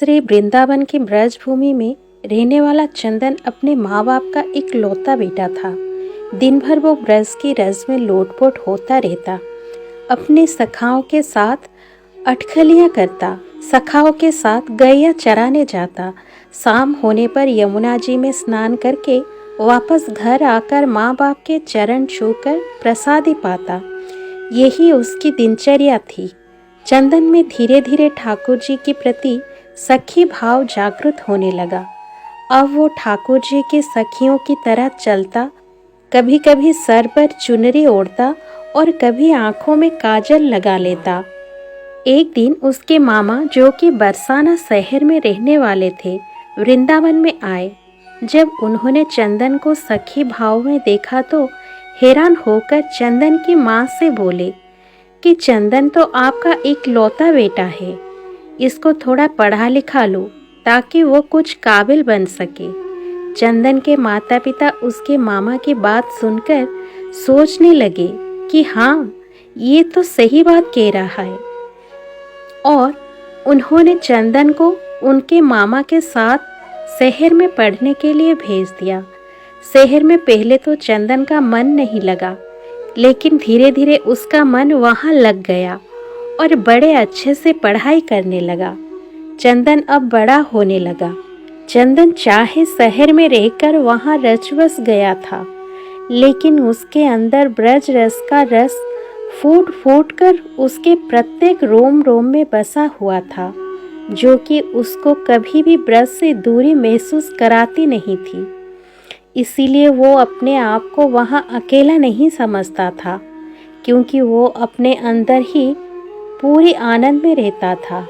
श्री वृंदावन की ब्रज भूमि में रहने वाला चंदन अपने माँ बाप का इकलौता बेटा था। दिन भर वो ब्रज की रज में लोटपोट होता रहता, अपनी सखाओं के साथ अटखलियाँ करता, सखाओं के साथ गैया चराने जाता। शाम होने पर यमुना जी में स्नान करके वापस घर आकर माँ बाप के चरण छूकर प्रसादी पाता। यही उसकी दिनचर्या थी। चंदन में धीरे धीरे ठाकुर जी के प्रति सखी भाव जागृत होने लगा। अब वो ठाकुर जी की सखियों की तरह चलता, कभी कभी सर पर चुनरी ओढ़ता और कभी आंखों में काजल लगा लेता। एक दिन उसके मामा, जो कि बरसाना शहर में रहने वाले थे, वृंदावन में आए। जब उन्होंने चंदन को सखी भाव में देखा तो हैरान होकर चंदन की माँ से बोले कि चंदन तो आपका इकलौता बेटा है, इसको थोड़ा पढ़ा लिखा लो ताकि वो कुछ काबिल बन सके। चंदन के माता पिता उसके मामा की बात सुनकर सोचने लगे कि हाँ, ये तो सही बात कह रहा है, और उन्होंने चंदन को उनके मामा के साथ शहर में पढ़ने के लिए भेज दिया। शहर में पहले तो चंदन का मन नहीं लगा, लेकिन धीरे धीरे उसका मन वहाँ लग गया और बड़े अच्छे से पढ़ाई करने लगा। चंदन अब बड़ा होने लगा। चंदन चाहे शहर में रहकर वहाँ रच बस गया था, लेकिन उसके अंदर ब्रज रस का रस फूट फूट कर उसके प्रत्येक रोम रोम में बसा हुआ था, जो कि उसको कभी भी ब्रज से दूरी महसूस कराती नहीं थी। इसीलिए वो अपने आप को वहाँ अकेला नहीं समझता था, क्योंकि वो अपने अंदर ही पूरी आनंद में रहता था।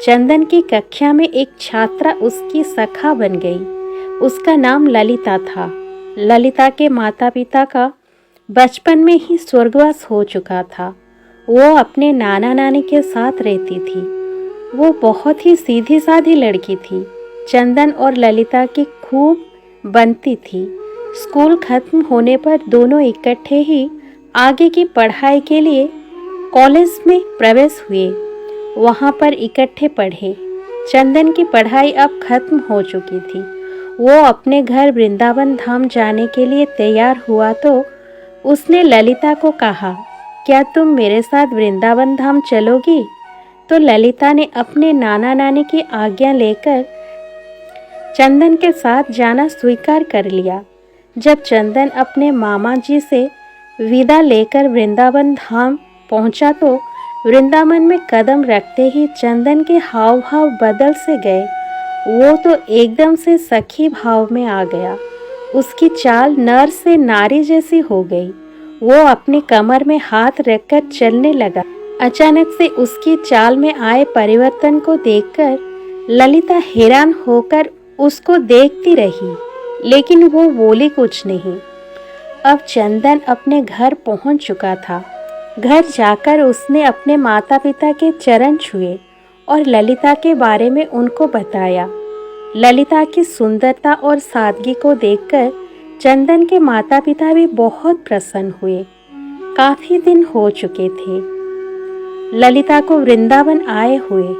चंदन की कक्षा में एक छात्रा उसकी सखा बन गई। उसका नाम ललिता था। ललिता के माता पिता का बचपन में ही स्वर्गवास हो चुका था। वो अपने नाना नानी के साथ रहती थी। वो बहुत ही सीधी साधी लड़की थी। चंदन और ललिता की खूब बनती थी। स्कूल खत्म होने पर दोनों इकट्ठे ही आगे की पढ़ाई के लिए कॉलेज में प्रवेश हुए। वहाँ पर इकट्ठे पढ़े। चंदन की पढ़ाई अब खत्म हो चुकी थी। वो अपने घर वृंदावन धाम जाने के लिए तैयार हुआ तो उसने ललिता को कहा, क्या तुम मेरे साथ वृंदावन धाम चलोगी? तो ललिता ने अपने नाना नानी की आज्ञा लेकर चंदन के साथ जाना स्वीकार कर लिया। जब चंदन अपने मामा जी से विदा लेकर वृंदावन धाम पहुंचा तो वृंदावन में कदम रखते ही चंदन के हाव भाव बदल से गए। वो तो एकदम से सखी भाव में आ गया। उसकी चाल नर से नारी जैसी हो गई। वो अपनी कमर में हाथ रखकर चलने लगा। अचानक से उसकी चाल में आए परिवर्तन को देखकर ललिता हैरान होकर उसको देखती रही, लेकिन वो बोली कुछ नहीं। अब चंदन अपने घर पहुंच चुका था। घर जाकर उसने अपने माता पिता के चरण छुए और ललिता के बारे में उनको बताया। ललिता की सुंदरता और सादगी को देखकर चंदन के माता पिता भी बहुत प्रसन्न हुए। काफी दिन हो चुके थे ललिता को वृंदावन आए हुए।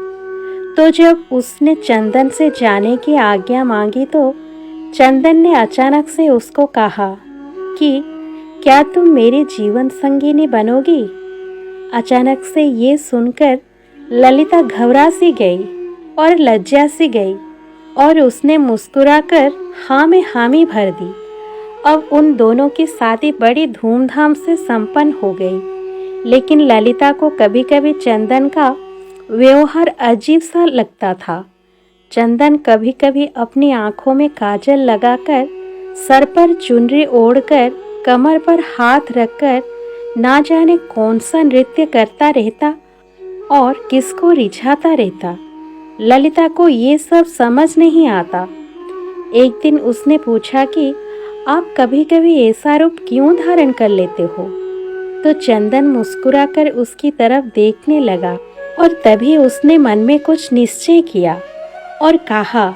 तो जब उसने चंदन से जाने की आज्ञा मांगी तो चंदन ने अचानक से उसको कहा कि क्या तुम मेरी जीवन संगिनी बनोगी? अचानक से ये सुनकर ललिता घबरा सी गई और लज्जा सी गई और उसने मुस्कुराकर हाँ में हामी भर दी। अब उन दोनों की शादी बड़ी धूमधाम से संपन्न हो गई, लेकिन ललिता को कभी कभी चंदन का व्यवहार अजीब सा लगता था। चंदन कभी कभी अपनी आंखों में काजल लगाकर, सर पर चुनरी ओढ़कर, कमर पर हाथ रखकर ना जाने कौन सा नृत्य करता रहता और किसको रिझाता रहता। ललिता को ये सब समझ नहीं आता। एक दिन उसने पूछा कि आप कभी कभी ऐसा रूप क्यों धारण कर लेते हो? तो चंदन मुस्कुराकर उसकी तरफ देखने लगा और तभी उसने मन में कुछ निश्चय किया और कहा,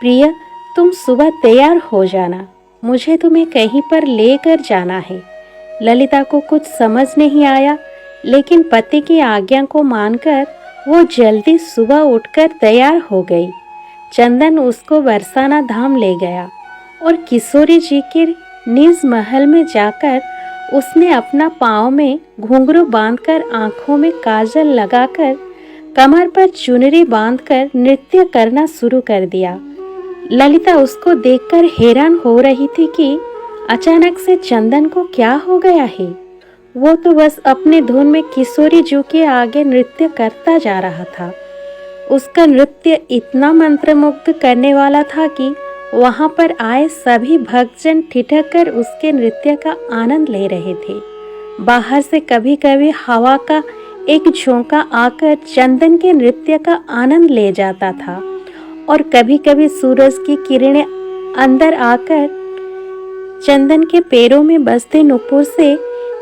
प्रिय, तुम सुबह तैयार हो जाना, मुझे तुम्हें कहीं पर लेकर जाना है। ललिता को कुछ समझ नहीं आया, लेकिन पति की आज्ञा को मानकर वो जल्दी सुबह उठकर तैयार हो गई। चंदन उसको बरसाना धाम ले गया और किशोरी जी के निज महल में जाकर उसने अपना पाँव में घुंघरू बांधकर, आंखों में काजल लगाकर, कमर पर चुनरी बांधकर नृत्य करना शुरू कर दिया। ललिता उसको देखकर हैरान हो रही थी कि अचानक से चंदन को क्या हो गया है। वो तो बस अपने धुन में किशोरी जी के आगे नृत्य करता जा रहा था। उसका नृत्य इतना मंत्रमुग्ध करने वाला था कि वहां पर आए सभी भक्तजन ठिठक कर उसके नृत्य का आनंद ले रहे थे। बाहर से कभी कभी हवा का एक झोंका आकर चंदन के नृत्य का आनंद ले जाता था और कभी कभी सूरज की किरणें अंदर आकर चंदन के पैरों में बजते नुपुर से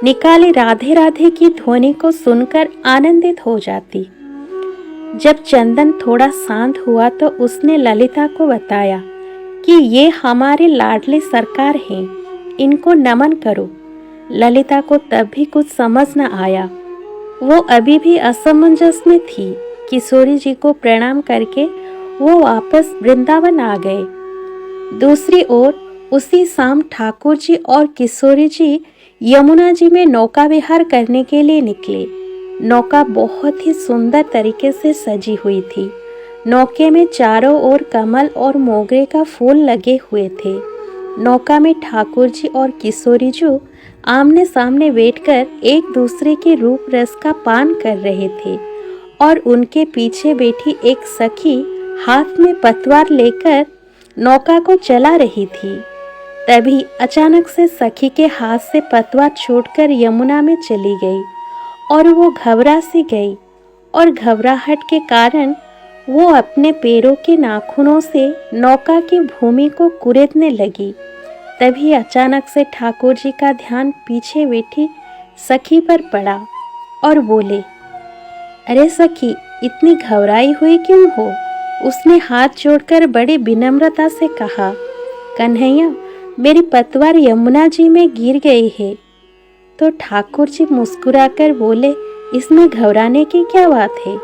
निकाले राधे राधे की ध्वनि को सुनकर आनंदित हो जाती। जब चंदन थोड़ा शांत हुआ तो उसने ललिता को बताया कि ये हमारे लाडले सरकार हैं, इनको नमन करो। ललिता को तब भी कुछ समझ न आया। वो अभी भी असमंजस में थी। किशोरी जी को प्रणाम करके वो वापस वृंदावन आ गए। दूसरी ओर उसी शाम ठाकुर जी और किशोरी जी यमुना जी में नौका विहार करने के लिए निकले। नौका बहुत ही सुंदर तरीके से सजी हुई थी। नौके में चारों ओर कमल और मोगरे का फूल लगे हुए थे। नौका में ठाकुर जी और किशोरी जी आमने सामने बैठकर एक दूसरे के रूप रस का पान कर रहे थे और उनके पीछे बैठी एक सखी हाथ में पतवार लेकर नौका को चला रही थी। तभी अचानक से सखी के हाथ से पतवार छूटकर यमुना में चली गई और वो घबरा सी गई और घबराहट के कारण वो अपने पैरों के नाखूनों से नौका की भूमि को कुरेदने लगी। तभी अचानक से ठाकुर जी का ध्यान पीछे बैठी सखी पर पड़ा और बोले, अरे सखी, इतनी घबराई हुई क्यों हो? उसने हाथ जोड़कर बड़ी विनम्रता से कहा, कन्हैया, मेरी पतवार यमुना जी में गिर गई है। तो ठाकुर जी मुस्कुराकर बोले, इसमें घबराने की क्या बात है?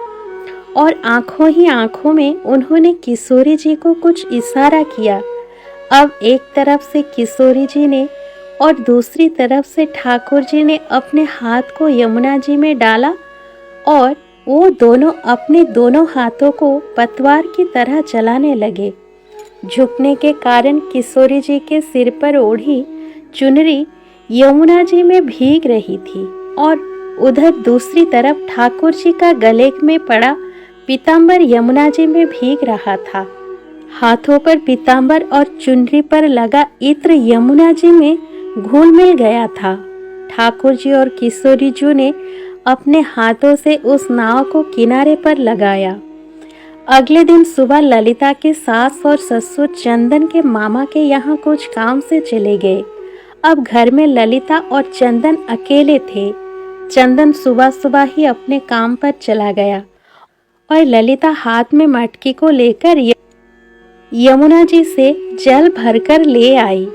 और आंखों ही आंखों में उन्होंने किशोरी जी को कुछ इशारा किया। अब एक तरफ से किशोरी जी ने और दूसरी तरफ से ठाकुर जी ने अपने हाथ को यमुना जी में डाला और वो दोनों अपने दोनों हाथों को पतवार की तरह चलाने लगे। झुकने के कारण किशोरी जी के सिर पर ओढ़ी चुनरी यमुना जी में भीग रही थी और उधर दूसरी तरफ ठाकुर जी का गले में पड़ा पीतांबर यमुना जी में भीग रहा था। हाथों पर पीतांबर और चुनरी पर लगा इत्र यमुना जी में घुल मिल गया था। ठाकुर जी और किशोरी जी ने अपने हाथों से उस नाव को किनारे पर लगाया। अगले दिन सुबह ललिता के सास और ससुर चंदन के मामा के यहाँ कुछ काम से चले गए। अब घर में ललिता और चंदन अकेले थे। चंदन सुबह सुबह ही अपने काम पर चला गया और ललिता हाथ में मटकी को लेकर यमुना जी से जल भरकर ले आई।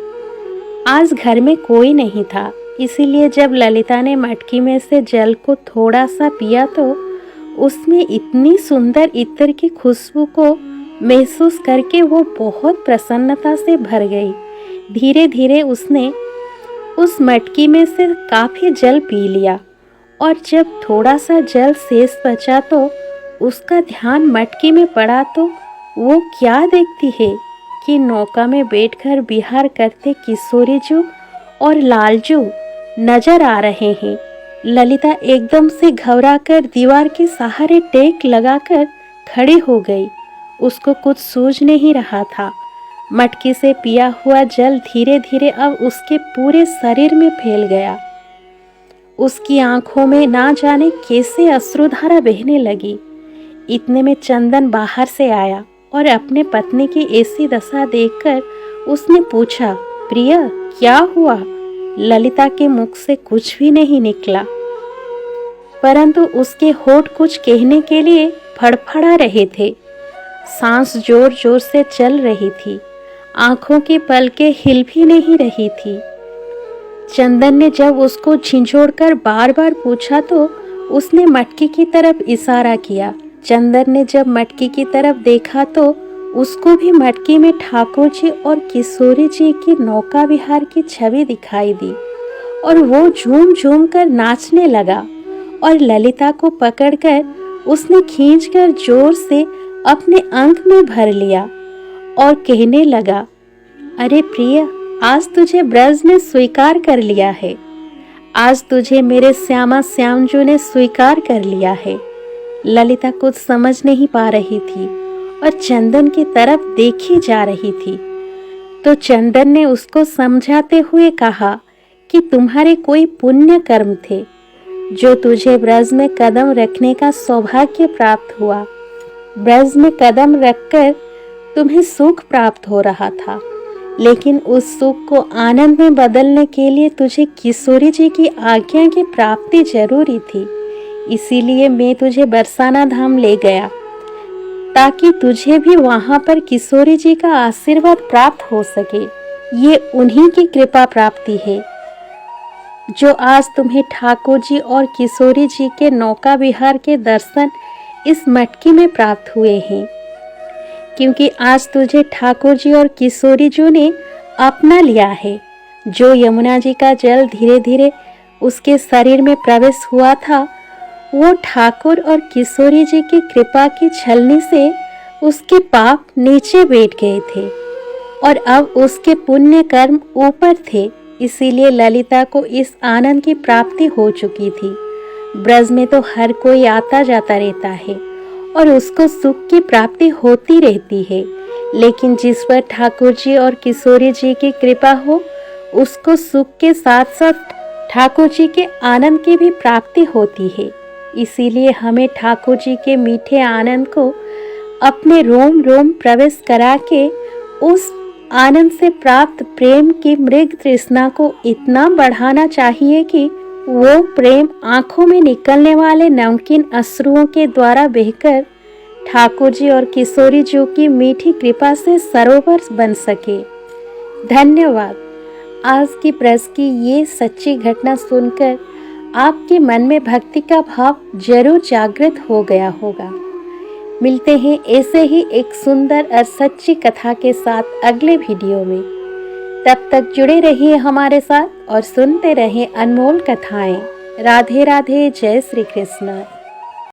आज घर में कोई नहीं था, इसीलिए जब ललिता ने मटकी में से जल को थोड़ा सा पिया तो उसमें इतनी सुंदर इत्र की खुशबू को महसूस करके वो बहुत प्रसन्नता से भर गई। धीरे धीरे उसने उस मटकी में से काफ़ी जल पी लिया और जब थोड़ा सा जल शेष बचा तो उसका ध्यान मटकी में पड़ा तो वो क्या देखती है कि नौका में बैठकर विहार करते किशोरी जी और लालजू नजर आ रहे हैं। ललिता एकदम से घबराकर दीवार के सहारे टेक लगाकर खड़ी हो गई। उसको कुछ सूझ नहीं रहा था। मटकी से पिया हुआ जल धीरे धीरे अब उसके पूरे शरीर में फैल गया। उसकी आंखों में ना जाने कैसे अश्रुधारा बहने लगी। इतने में चंदन बाहर से आया और अपने पत्नी की ऐसी दशा देखकर उसने पूछा, प्रिया, क्या हुआ? ललिता के मुख से कुछ भी नहीं निकला, परंतु उसके होठ कुछ कहने के लिए फड़फड़ा रहे थे। सांस जोर जोर से चल रही थी। आंखों की पलकें हिल भी नहीं रही थी। चंदन ने जब उसको झिंझोड़कर बार बार पूछा तो उसने मटकी की तरफ इशारा किया। चंदन ने जब मटकी की तरफ देखा तो उसको भी मटकी में ठाकुर जी और किशोरी जी की नौका विहार की छवि दिखाई दी और वो झूम झूम कर नाचने लगा और ललिता को पकड़कर उसने खींचकर जोर से अपने अंक में भर लिया और कहने लगा, अरे प्रिय, आज तुझे ब्रज ने स्वीकार कर लिया है। आज तुझे मेरे श्यामा श्यामजू ने स्वीकार कर लिया है। ललिता कुछ समझ नहीं पा रही थी और चंदन की तरफ देखी जा रही थी। तो चंदन ने उसको समझाते हुए कहा कि तुम्हारे कोई पुण्य कर्म थे जो तुझे ब्रज में कदम रखने का सौभाग्य प्राप्त हुआ। ब्रज में कदम रखकर तुम्हें सुख प्राप्त हो रहा था, लेकिन उस सुख को आनंद में बदलने के लिए तुझे किशोरी जी की आज्ञा की प्राप्ति जरूरी थी। इसीलिए मैं तुझे बरसाना धाम ले गया ताकि तुझे भी वहां पर किशोरी जी का आशीर्वाद प्राप्त हो सके। ये उन्हीं की कृपा प्राप्ति है जो आज तुम्हें ठाकुर जी और किशोरी जी के नौका विहार के दर्शन इस मटकी में प्राप्त हुए हैं, क्योंकि आज तुझे ठाकुर जी और किशोरी जी ने अपना लिया है। जो यमुना जी का जल धीरे धीरे उसके शरीर में प्रवेश हुआ था, वो ठाकुर और किशोरी जी की कृपा की छलनी से उसके पाप नीचे बैठ गए थे और अब उसके पुण्य कर्म ऊपर थे। इसीलिए ललिता को इस आनंद की प्राप्ति हो चुकी थी। ब्रज में तो हर कोई आता जाता रहता है और उसको सुख की प्राप्ति होती रहती है, लेकिन जिस पर ठाकुर जी और किशोरी जी की कृपा हो उसको सुख के साथ साथ ठाकुर जी के आनंद की भी प्राप्ति होती है। इसीलिए हमें ठाकुर जी के मीठे आनंद को अपने रोम रोम प्रवेश करा के उस आनंद से प्राप्त प्रेम की मृग तृष्णा को इतना बढ़ाना चाहिए कि वो प्रेम आंखों में निकलने वाले नमकीन अश्रुओं के द्वारा बहकर ठाकुर जी और किशोरी जी की मीठी कृपा से सरोवर बन सके। धन्यवाद। आज की ब्रज की ये सच्ची घटना सुनकर आपके मन में भक्ति का भाव जरूर जागृत हो गया होगा। मिलते हैं ऐसे ही एक सुंदर और सच्ची कथा के साथ अगले वीडियो में। तब तक जुड़े रहिए हमारे साथ और सुनते रहें अनमोल कथाएं। राधे राधे। जय श्री कृष्ण।